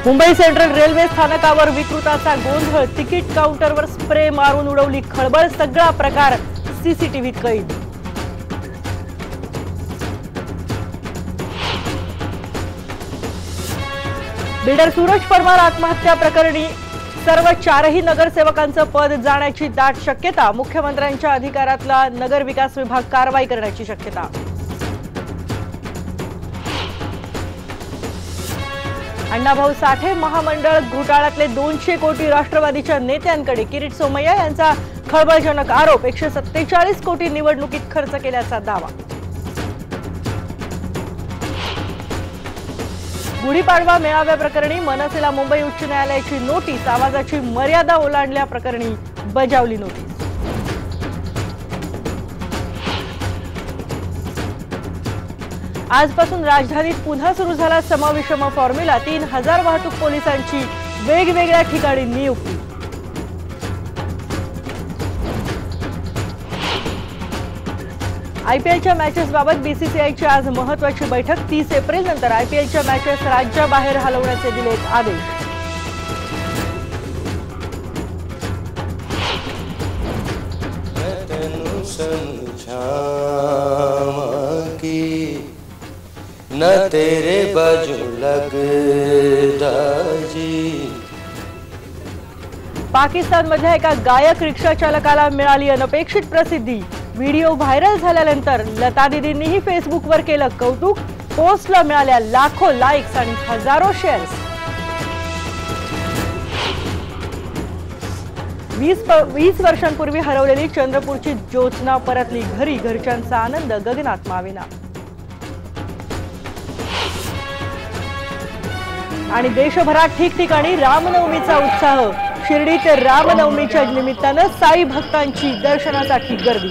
Mumbai central railway स्थानकावर विकृताचा गोंधळ, ticket काउंटरवर स्प्रे मारून उडवली खळबळ, सगळा प्रकार सीसीटीव्हीत कैद। बिल्डर सूरज परमार आत्महत्या प्रकरणी सर्व 4ही नगरसेवकांचं पद जाण्याची दाट शक्यता, मुख्यमंत्र्यांच्या अधिकारातला नगर विकास विभाग कारवाई करण्याची शक्यता। अण्णाभाऊ साठे महामंडळ घोटाळ्यातले 200 कोटी राष्ट्रवादीच्या नेत्यांकडे, किरीट सोमय्या यांचा खळबळजनक आरोप, 147 कोटी निवडणुकीत खर्च केल्याचा दावा। गुढीपाडवा मेळाव्याप्रकरणी मनसेला मुंबई उच्च न्यायालयाची नोटीस, आवाजाची मर्यादा ओलांडल्याप्रकरणी बजावली नोटीस। आजपासून राजधानीत पुन्हा सुरू झाला समविषम फॉर्म्युला, 3000 वाहतूक पोलिसांची वेगवेगळ्या ठिकाणी नियुक्ती। आयपीएलच्या मॅचेसबाबत बीसीसीआयची आज महत्त्वाची बैठक, 30 एप्रिल नंतर आयपीएलच्या मॅचेस राज्याबाहेर हलवण्याचे दिलेत आदेश। न तेरे बाजू लगदा जी। पाकिस्तानमधल्या एका गायक रिक्षा चालकाला मिळाली अनपेक्षित प्रसिद्धी, व्हिडिओ व्हायरल झाल्यानंतर लता दीदींनीही फेसबुकवर केलं कौतुक, पोस्टला मिळाल्या लाखो लाईक्स आणि हजारो शेअर्स। 20 वर्षांपूर्वी हरवलेली चंद्रपूरची ज्योत्स्ना परतली घरी, घरच्यांचा आनंद गगनात मावेना। आणि देशभरात ठिकठिकाणी रामनवमीचा उत्साह, शिर्डीत रामनवमीच्या निमित्तानं साई भक्तांची दर्शनासाठी गर्दी।